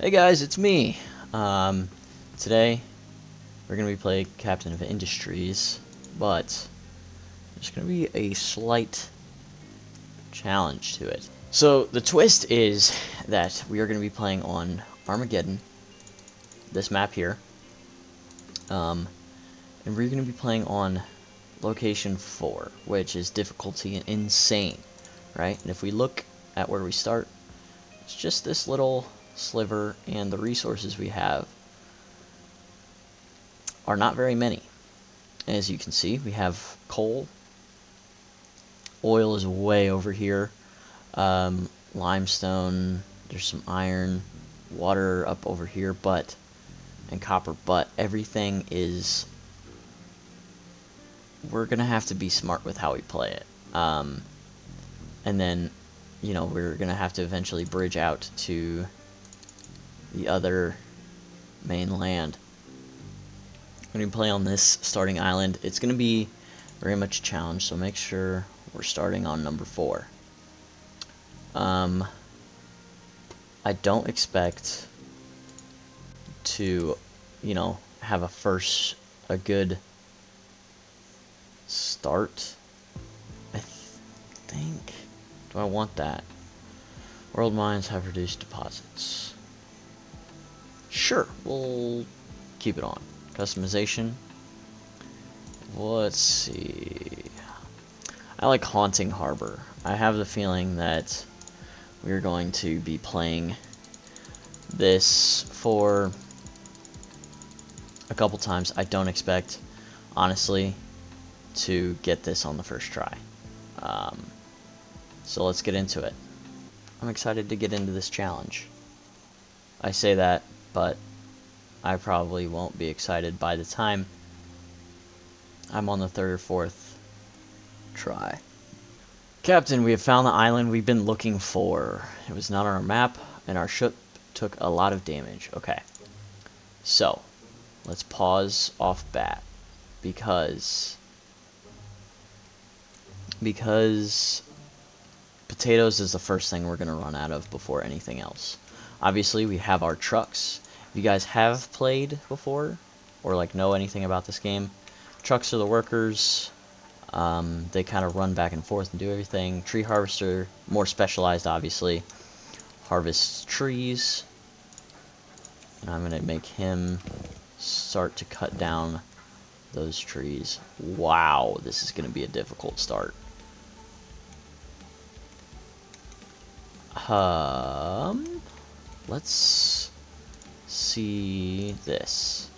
Hey guys, it's me. Today we're gonna be playing Captain of Industries, but there's gonna be a slight challenge to it. So the twist is that we are gonna be playing on Armageddon, this map here, and we're gonna be playing on location 4, which is difficulty insane, right? And if we look at where we start, it's just this little sliver, and the resources we have are not very many. As you can see, we have coal, oil is way over here, limestone, there's some iron, water up over here, and copper, but everything is, we're gonna have to be smart with how we play it. And then, we're gonna have to eventually bridge out to the other mainland. We're going to play on this starting island. It's going to be very much a challenge, so make sure we're starting on number 4. I don't expect to, have a good start. I think, do I want that? World mines have reduced deposits. Sure, we'll keep it on. Customization. Let's see. I like Haunting Harbor. I have the feeling that we're going to be playing this for a couple times. I don't expect, honestly, to get this on the first try. So let's get into it. I'm excited to get into this challenge. I say that, but I probably won't be excited by the time I'm on the 3rd or 4th try. Captain, we have found the island we've been looking for. It was not on our map, and our ship took a lot of damage. Okay. So, let's pause off bat. Because potatoes is the first thing we're going to run out of before anything else. Obviously, we have our trucks. If you guys have played before, or know anything about this game, trucks are the workers. They kind of run back and forth and do everything. Tree harvester, more specialized, obviously, harvests trees. And I'm going to make him start to cut down those trees. Wow, this is going to be a difficult start. Let's see this.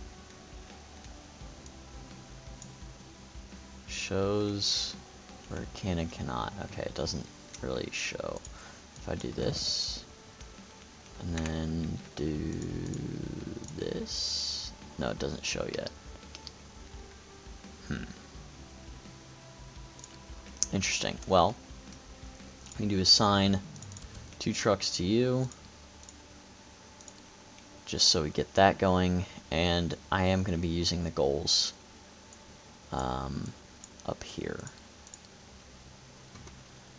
Shows where it can and cannot. Okay, it doesn't really show. If I do this, and then do this. No, it doesn't show yet. Interesting. Well, we can do assign 2 trucks to you, just so we get that going, and I am going to be using the goals up here.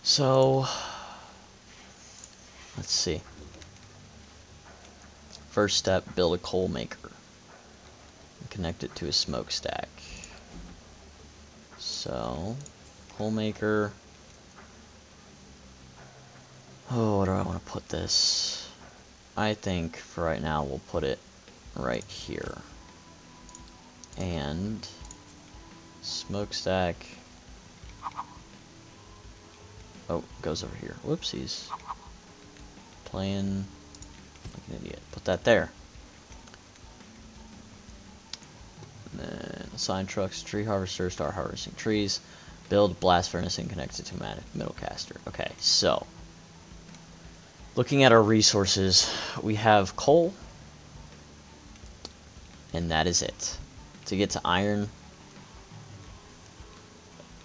So, let's see. First step, build a coal maker. Connect it to a smokestack. So, coal maker. Oh, where do I want to put this? I think for right now we'll put it right here. And smokestack. Oh, goes over here. Whoopsies. Playing like an idiot. Put that there. And then assign trucks, tree harvester, start harvesting trees. Build blast furnace and connect it to middle caster. Okay, so looking at our resources, we have coal, and that is it. To get to iron,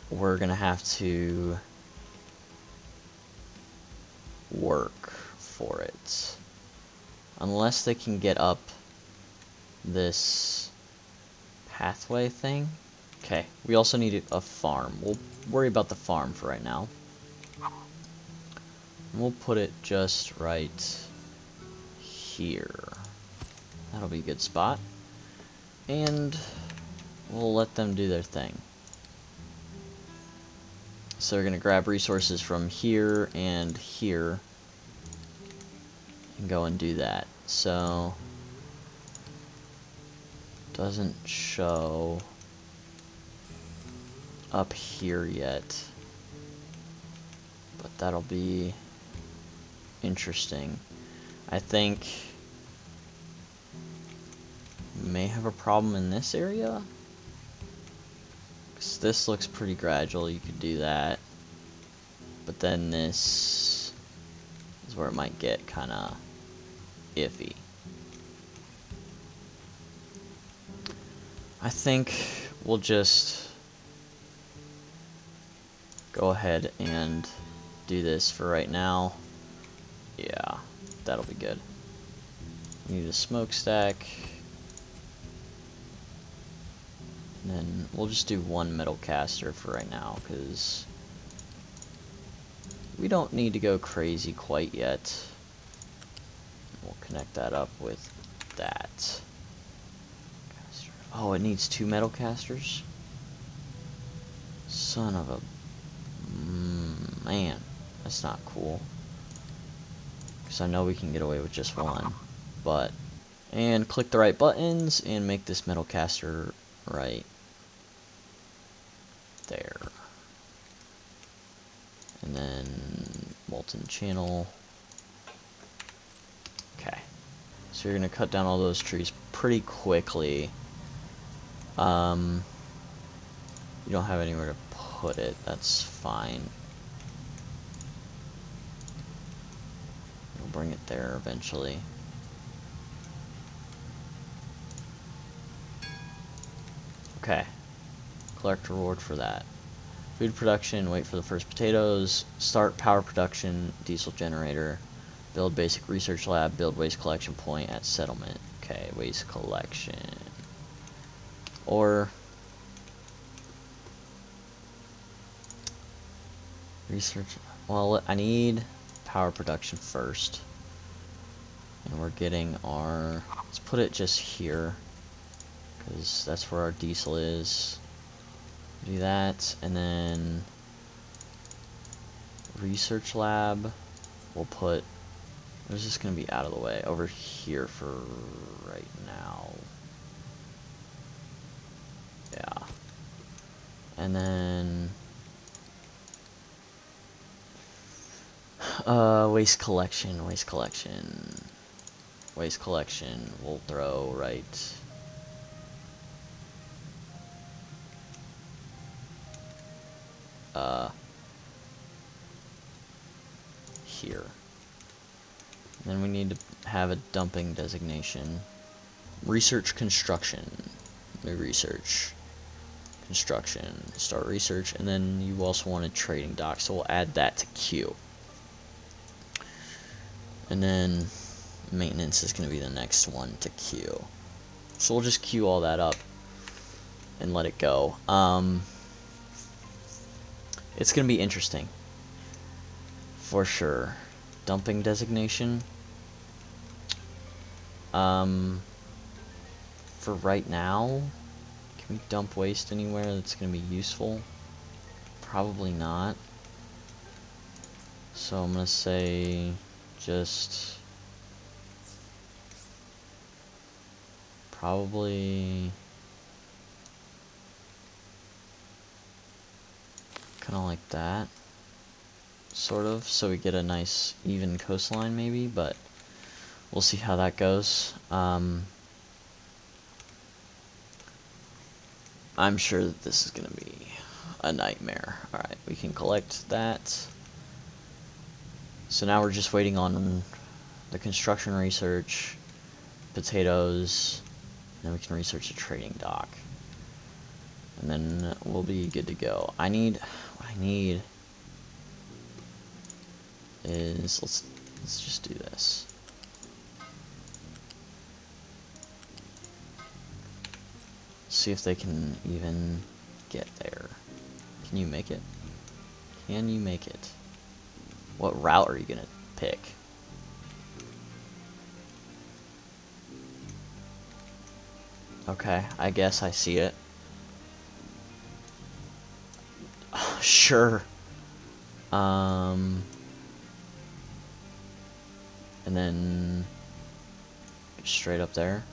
we're gonna have to work for it. Unless they can get up this pathway thing. Okay, we also need a farm. We'll worry about the farm for right now. We'll put it just right here. That'll be a good spot. And we'll let them do their thing. So we're going to grab resources from here and here and go and do that. So doesn't show up here yet, but that'll be interesting. I think we may have a problem in this area. This looks pretty gradual, you could do that. But then this is where it might get kinda iffy. I think we'll just go ahead and do this for right now. Yeah, that'll be good. Need a smokestack. And then we'll just do one metal caster for right now, because we don't need to go crazy quite yet. We'll connect that up with that. Oh, it needs 2 metal casters? Son of a... man, that's not cool. Because I know we can get away with just one, but... And click the right buttons and make this metal caster right there. And then molten channel. Okay. So you're going to cut down all those trees pretty quickly. You don't have anywhere to put it. That's fine. We'll bring it there eventually. Okay. Collect reward for that. Food production, wait for the first potatoes. Start power production, diesel generator. Build basic research lab, build waste collection point at settlement. Okay, waste collection. Or research, well, I need power production first. And we're getting our, let's put it just here, because that's where our diesel is. Do that, and then research lab, we'll put, where's this going to be out of the way? Over here for right now. Yeah. And then waste collection, we'll throw right here. Then we need to have a dumping designation. Research construction. New research. Construction. Start research. And then you also want a trading dock, so we'll add that to queue. And then maintenance is going to be the next one to queue. So we'll just queue all that up and let it go. It's going to be interesting. For sure. Dumping designation. For right now, can we dump waste anywhere that's going to be useful? Probably not. So I'm going to say just probably kind of like that, sort of, so we get a nice even coastline maybe, but we'll see how that goes. I'm sure that this is going to be a nightmare. Alright, we can collect that. So now we're just waiting on the construction research, potatoes, and then we can research a trading dock. And then we'll be good to go. What I need is, let's just do this. See if they can even get there. Can you make it? Can you make it? What route are you gonna pick? Okay, I guess I see it. Sure. And then straight up there.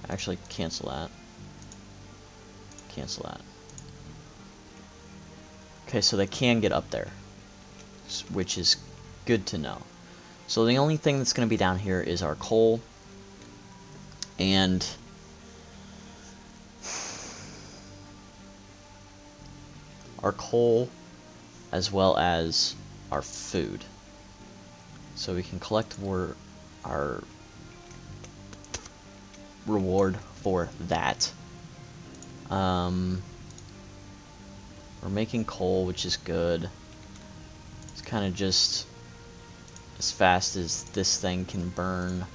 Actually, cancel that. Cancel that. Okay, so they can get up there, which is good to know. So the only thing that's going to be down here is our coal and as well as our food. So we can collect our reward for that. We're making coal, which is good. It's kind of just as fast as this thing can burn.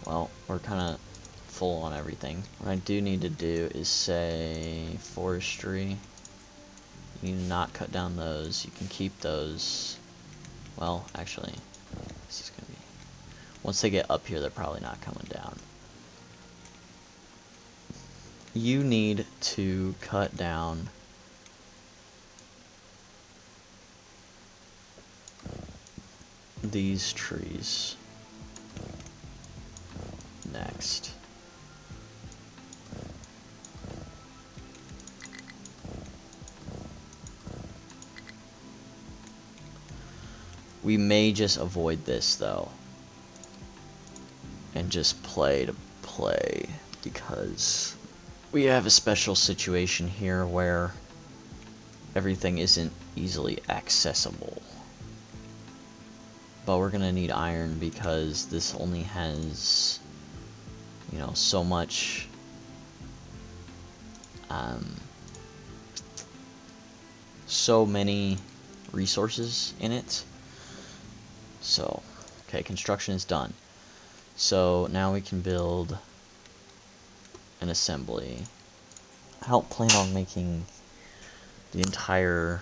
Well, we're kind of full on everything. What I do need to do is say forestry. You need to not cut down those. You can keep those. Well, actually, this is going to be... Once they get up here, they're probably not coming down. You need to cut down these trees next. We may just avoid this though and just play to play, because we have a special situation here where everything isn't easily accessible. But we're gonna need iron because this only has, you know, so much so many resources in it. So, okay, construction is done. So now we can build an assembly. I don't plan on making the entire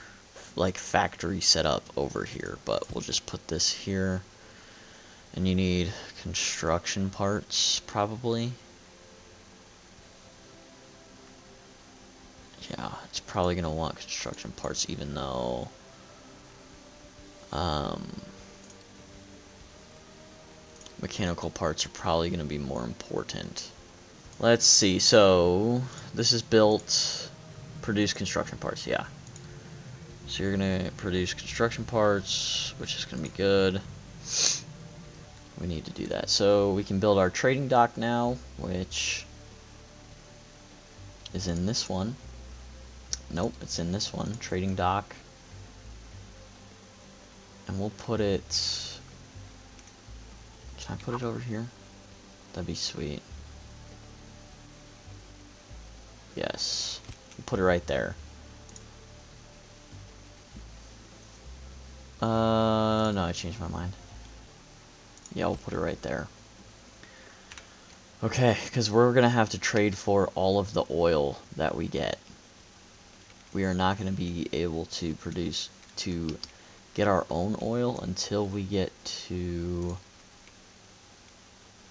like factory setup over here, but we'll just put this here. And you need construction parts, probably. Yeah, it's probably gonna want construction parts, even though mechanical parts are probably gonna be more important. Let's see, so this is built, produce construction parts, yeah. So you're gonna produce construction parts, which is gonna be good. We need to do that. So we can build our trading dock now, which is in this one. Nope, it's in this one, trading dock. And we'll put it... Can I put it over here? That'd be sweet. Yes. We'll put it right there. No, I changed my mind. Yeah, we'll put it right there. Okay, because we're going to have to trade for all of the oil that we get. We are not going to be able to get our own oil until we get to...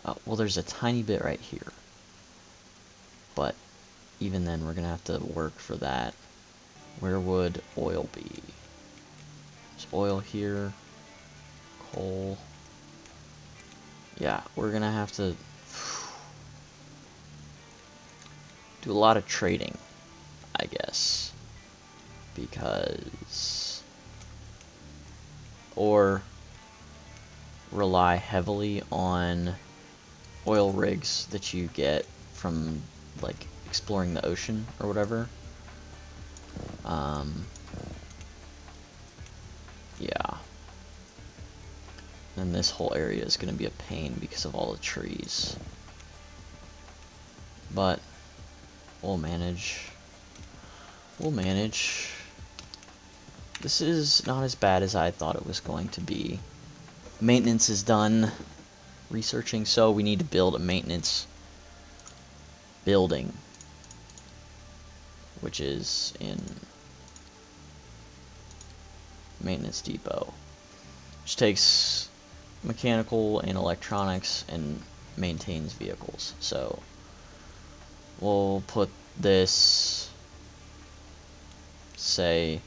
Oh, well, there's a tiny bit right here. But even then, we're going to have to work for that. Where would oil be? There's oil here. Coal. Yeah, we're going to have to do a lot of trading, I guess. Because... Or rely heavily on oil rigs that you get from, like, exploring the ocean or whatever. Yeah. And this whole area is going to be a pain because of all the trees. But we'll manage. We'll manage. This is not as bad as I thought it was going to be. Maintenance is done. Researching, so we need to build a maintenance building, which is in maintenance depot, which takes mechanical and electronics and maintains vehicles. So we'll put this, say,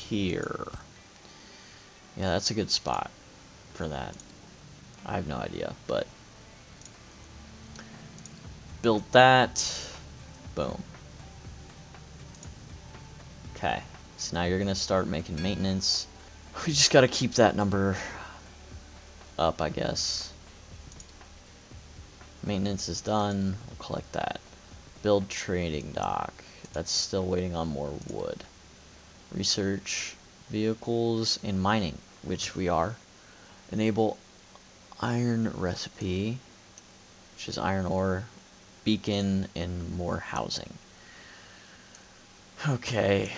here. Yeah, that's a good spot for that. I have no idea, but build that. Boom. Okay, so now you're gonna start making maintenance. We just gotta keep that number up, I guess. Maintenance is done. We'll collect that. Build trading dock. That's still waiting on more wood. Research vehicles and mining, which we are. Enable iron recipe, which is iron ore, beacon, and more housing. Okay.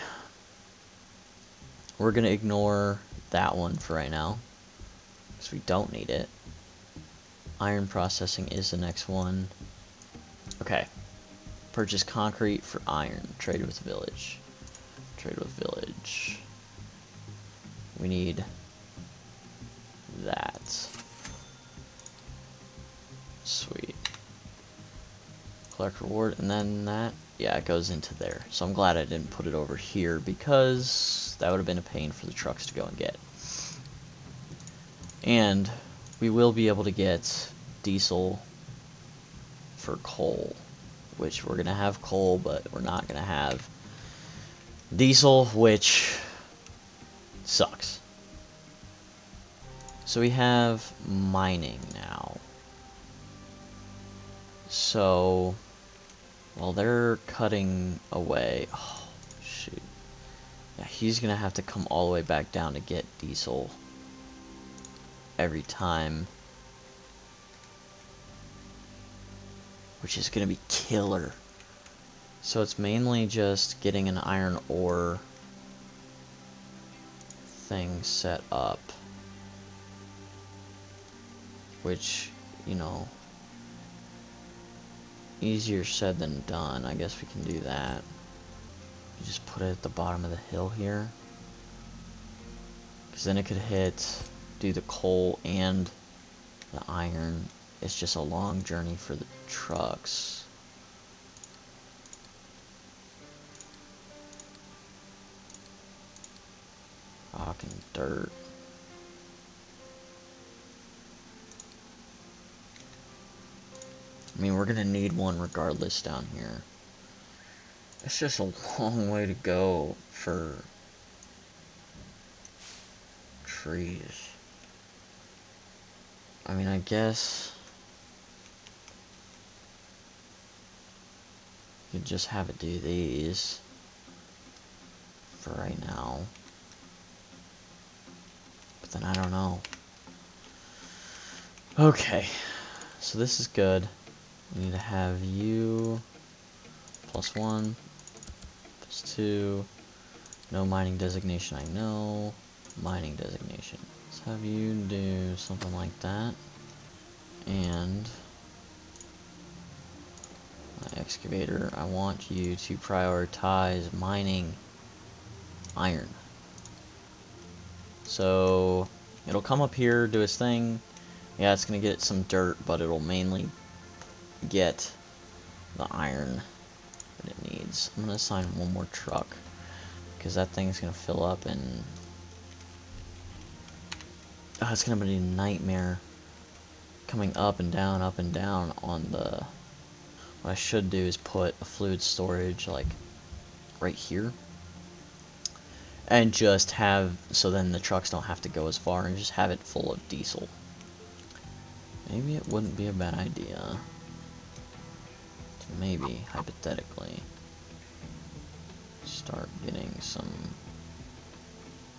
We're gonna ignore that one for right now, because we don't need it. Iron processing is the next one. Okay. Purchase concrete for iron. Trade with village. Trade with village. We need that. Sweet. Collect reward, and then that, yeah, it goes into there. So I'm glad I didn't put it over here, because that would have been a pain for the trucks to go and get. And we will be able to get diesel for coal, which we're going to have coal, but we're not going to have diesel, which sucks. So we have mining now. So, while they're cutting away, oh, shoot. Yeah, he's going to have to come all the way back down to get diesel every time, which is going to be killer. So it's mainly just getting an iron ore thing set up, which, you know, easier said than done. I guess we can do that. You just put it at the bottom of the hill here, because then it could do the coal and the iron. It's just a long journey for the trucks. Rock and dirt. I mean, we're gonna need one regardless down here. It's just a long way to go for trees. I mean, I guess you could just have it do these for right now. But then I don't know. Okay, so this is good. We need to have you +1, +2, no mining designation, I know, mining designation. Let's have you do something like that, and my excavator, I want you to prioritize mining iron. So, it'll come up here, do its thing. Yeah, it's gonna get some dirt, but it'll mainly get the iron that it needs. I'm gonna assign one more truck, because that thing's gonna fill up, and it's gonna be a nightmare coming up and down on the... What I should do is put a fluid storage like right here, and just have, so then the trucks don't have to go as far, and just have it full of diesel. Maybe it wouldn't be a bad idea to maybe, hypothetically, start getting some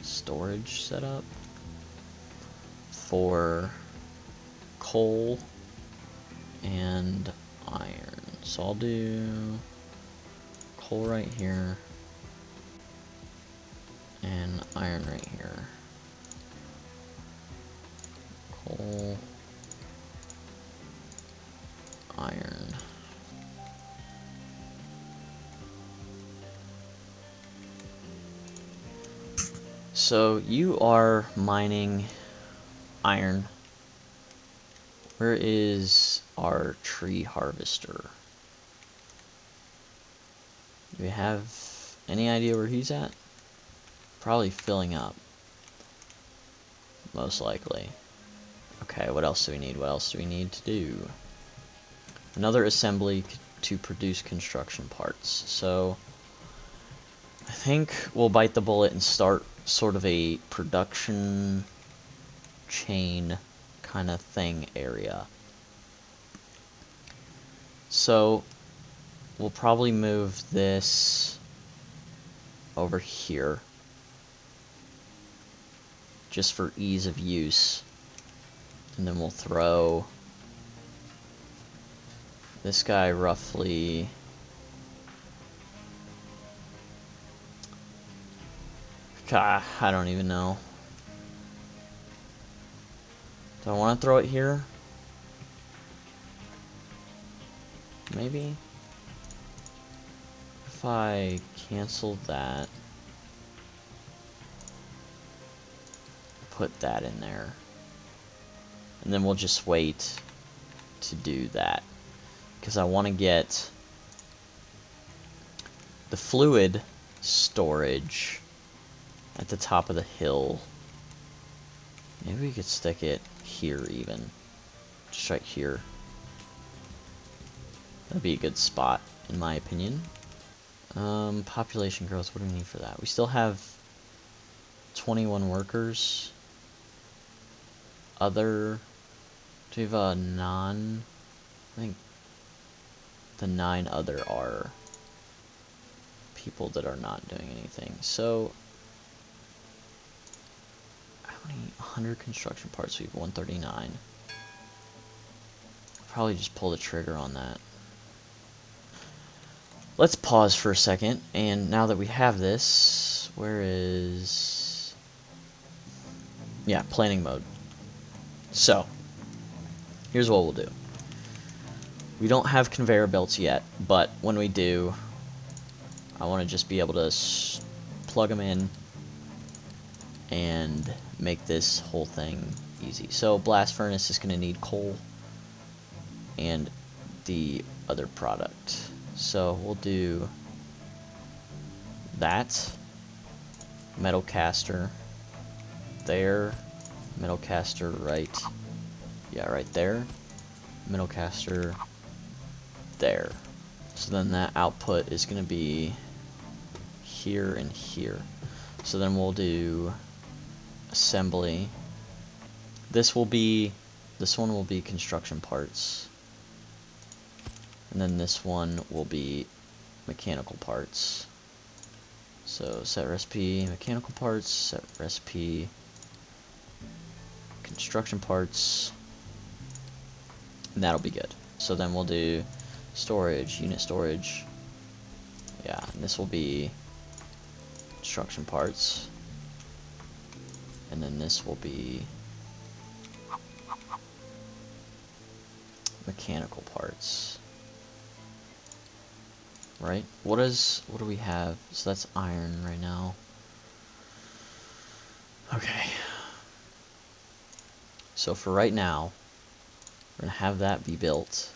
storage set up for coal and iron. So I'll do coal right here and iron right here. Coal, iron. So you are mining iron. Where is our tree harvester? Do we have any idea where he's at? Probably filling up. Most likely. Okay, what else do we need? What else do we need to do? Another assembly to produce construction parts. So I think we'll bite the bullet and start sort of a production chain kind of thing area. So we'll probably move this over here just for ease of use. And then we'll throw this guy roughly God, I don't even know. Do I want to throw it here? Maybe? If I cancel that, put that in there, and then we'll just wait to do that, because I want to get the fluid storage at the top of the hill. Maybe we could stick it here even. Just right here. That'd be a good spot, in my opinion. Population growth, what do we need for that? We still have 21 workers. Other, do we have a non? I think the 9 other are people that are not doing anything. So, how many? 100 construction parts, we have 139. Probably just pull the trigger on that. Let's pause for a second, and now that we have this, where is... Yeah, planning mode. So, here's what we'll do. We don't have conveyor belts yet, but when we do, I want to just be able to plug them in and make this whole thing easy. So, blast furnace is going to need coal and the other product. So we'll do that. Metal caster there. Metal caster right. Yeah, right there. Metal caster there. So then that output is going to be here and here. So then we'll do assembly. This one will be construction parts. And then this one will be mechanical parts. So set recipe, mechanical parts, set recipe, construction parts, and that'll be good. So then we'll do storage, unit storage. Yeah, and this will be construction parts. And then this will be mechanical parts. Right? What do we have? So that's iron right now. Okay. So for right now, we're going to have that be built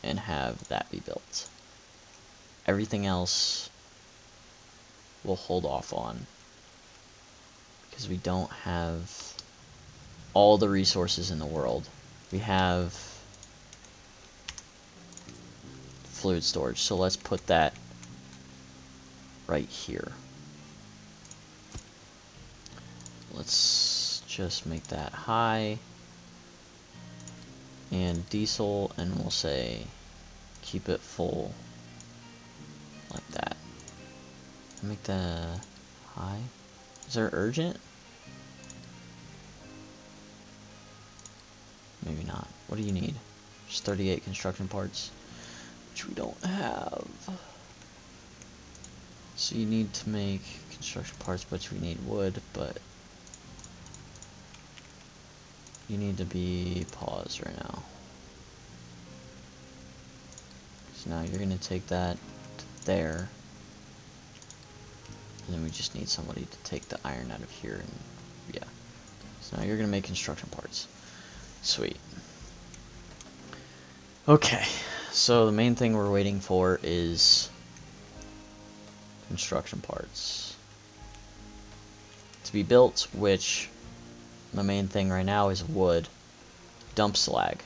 and have that be built. Everything else we'll hold off on because we don't have all the resources in the world. We have fluid storage, so let's put that right here. Let's just make that high and diesel, and we'll say keep it full like that. Make that high. Is there urgent? Maybe not. What do you need? Just 38 construction parts, which we don't have. So you need to make construction parts, but we need wood, but you need to be paused right now. So now you're going to take that to there. And then we just need somebody to take the iron out of here, and yeah. So now you're gonna make construction parts. Sweet. Okay, so the main thing we're waiting for is construction parts to be built, which the main thing right now is wood. Dump slag.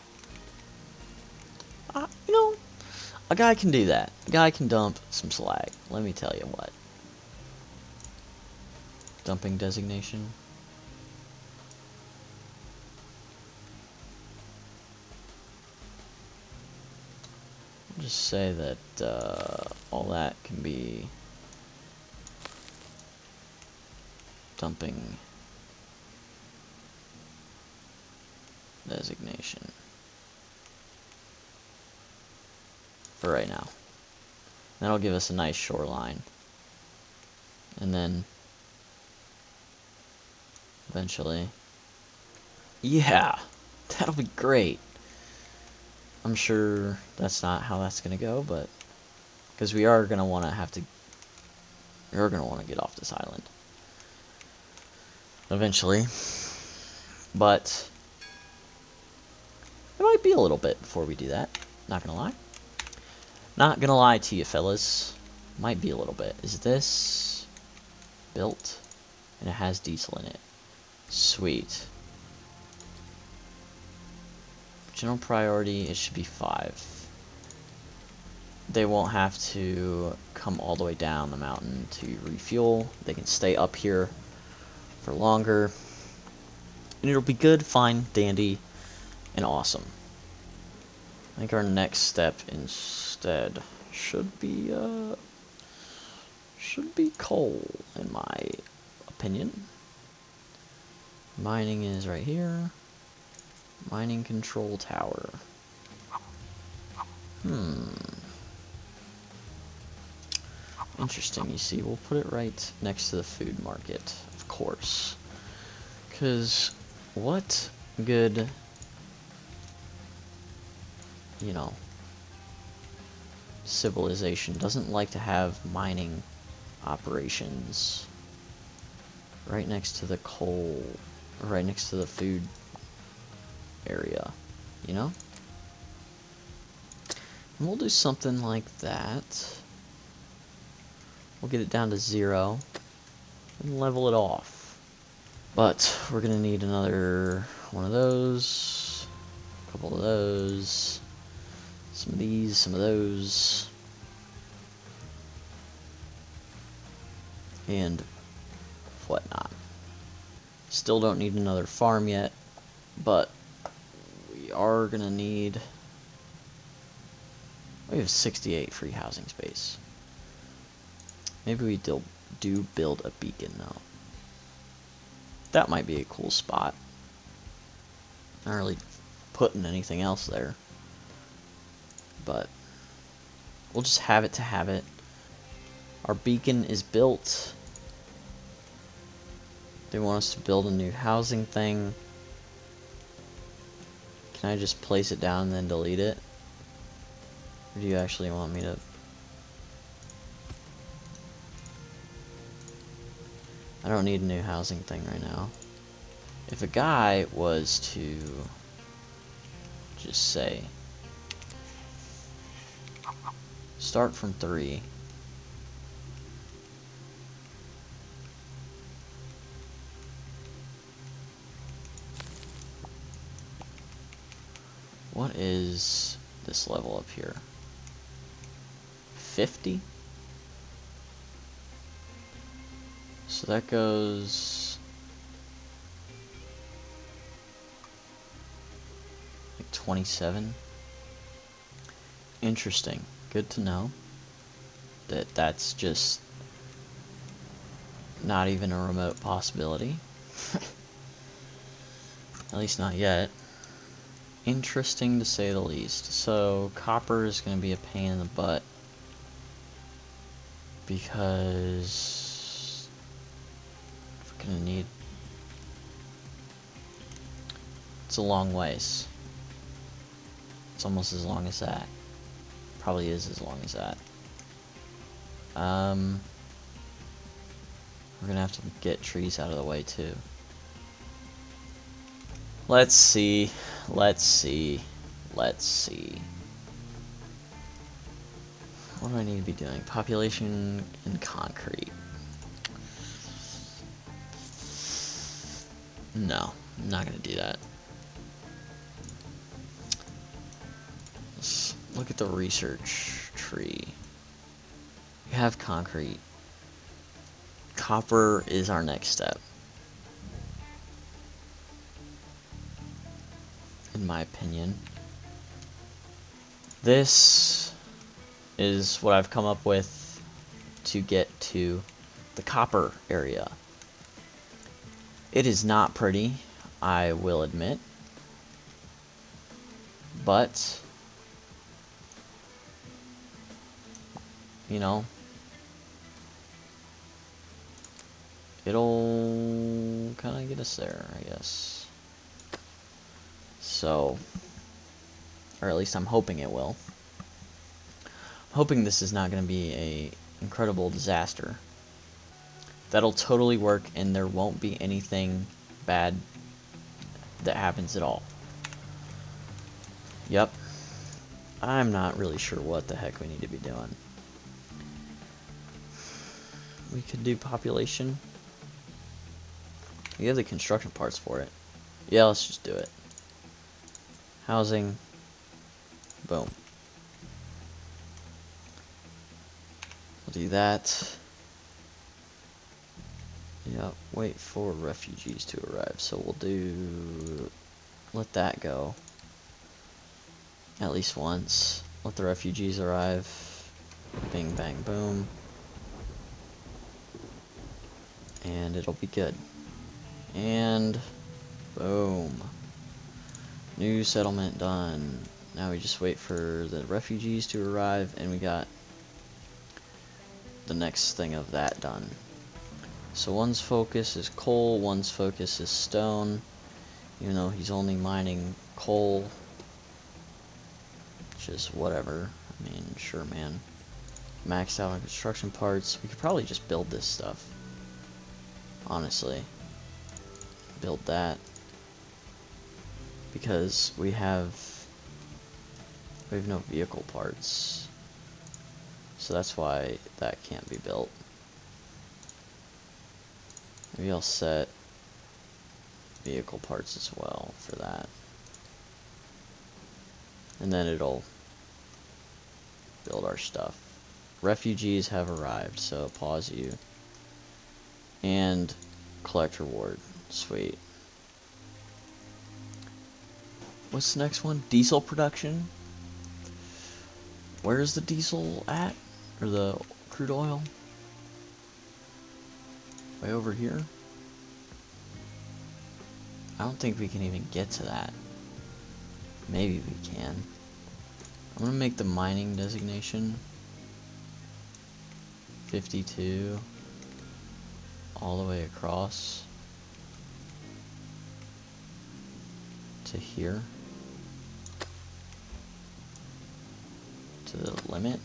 You know, a guy can do that. A guy can dump some slag. Let me tell you what. Dumping designation. I'll just say that all that can be dumping designation for right now. That'll give us a nice shoreline, and then eventually, yeah, that'll be great. I'm sure that's not how that's gonna go, but because we are gonna want to get off this island eventually, but it might be a little bit before we do that. Not gonna lie. Not gonna lie to you, fellas. Might be a little bit. Is this built? And it has diesel in it. Sweet. General priority, it should be 5. They won't have to come all the way down the mountain to refuel. They can stay up here for longer. And it'll be good, fine, dandy, and awesome. I think our next step instead should be coal, in my opinion. Mining is right here. Mining control tower. Interesting, you see, we'll put it right next to the food market, of course. Because what good, you know, civilization doesn't like to have mining operations right next to the coal, right next to the food area, you know? And we'll do something like that. We'll get it down to 0 and level it off. But we're gonna need another one of those, a couple of those, some of these, some of those, and whatnot. Still don't need another farm yet, but we are gonna need. We have 68 free housing space. Maybe we do build a beacon though. That might be a cool spot. Not really putting anything else there, but we'll just have it to have it. Our beacon is built. They want us to build a new housing thing. Can I just place it down and then delete it? Or do you actually want me to? I don't need a new housing thing right now. If a guy was to just say start from 3, what is this level up here? 50? So that goes like 27. Interesting. Good to know that that's just not even a remote possibility. At least not yet. Interesting to say the least. So copper is going to be a pain in the butt because we're going to need. It's a long ways. It's almost as long as that. Probably is as long as that. We're gonna have to get trees out of the way too. Let's see. Let's see. Let's see. What do I need to be doing? Population and concrete. No, I'm not gonna do that. Let's look at the research tree. We have concrete. Copper is our next step, in my opinion. This is what I've come up with to get to the copper area. It is not pretty, I will admit, but you know, it'll kind of get us there, I guess. So, or at least I'm hoping it will. I'm hoping this is not going to be a incredible disaster. That'll totally work, and there won't be anything bad that happens at all. Yep. I'm not really sure what the heck we need to be doing. We could do population. We have the construction parts for it. Yeah, let's just do it. Housing. Boom. We'll do that. Yeah, wait for refugees to arrive. So we'll do... let that go. At least once. Let the refugees arrive. Bing, bang, boom. And it'll be good. And... boom. New settlement done. Now we just wait for the refugees to arrive, and we got the next thing of that done. So one's focus is coal, one's focus is stone, even though he's only mining coal. Just whatever. I mean, sure, man. Maxed out on construction parts. We could probably just build this stuff. Honestly. Build that. Because we have no vehicle parts. So that's why that can't be built. Maybe I'll set vehicle parts as well for that. And then it'll build our stuff. Refugees have arrived, so pause you. And collect reward. Sweet. What's the next one? Diesel production? Where's the diesel at? Or the crude oil? Way over here? I don't think we can even get to that. Maybe we can. I'm gonna make the mining designation 52 all the way across to here, to the limit,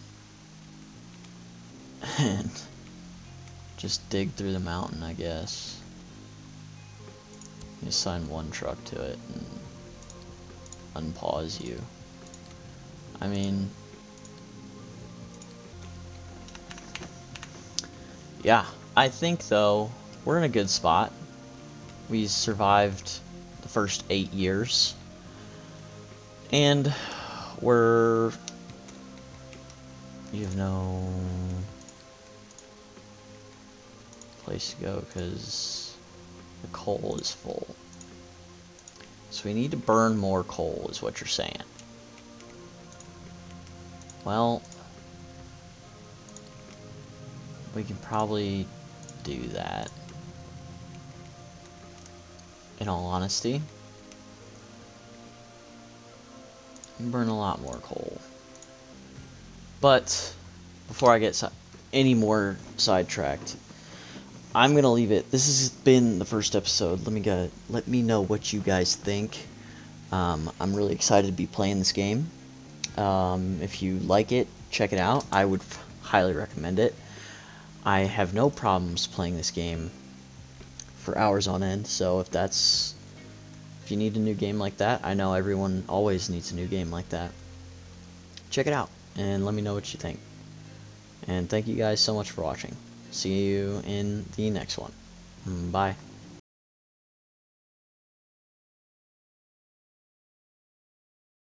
and just dig through the mountain, I guess. You assign one truck to it and unpause you. I mean, yeah, I think though we're in a good spot. We survived the first 8 years, and you have no place to go because the coal is full. So we need to burn more coal, is what you're saying. Well, we can probably do that. In all honesty, we can burn a lot more coal. But before I get any more sidetracked, I'm gonna leave it. This has been the first episode. Let me know what you guys think. I'm really excited to be playing this game. If you like it, check it out. I would highly recommend it. I have no problems playing this game for hours on end, so if you need a new game like that, I know everyone always needs a new game like that. Check it out, and let me know what you think. And thank you guys so much for watching. See you in the next one. Bye.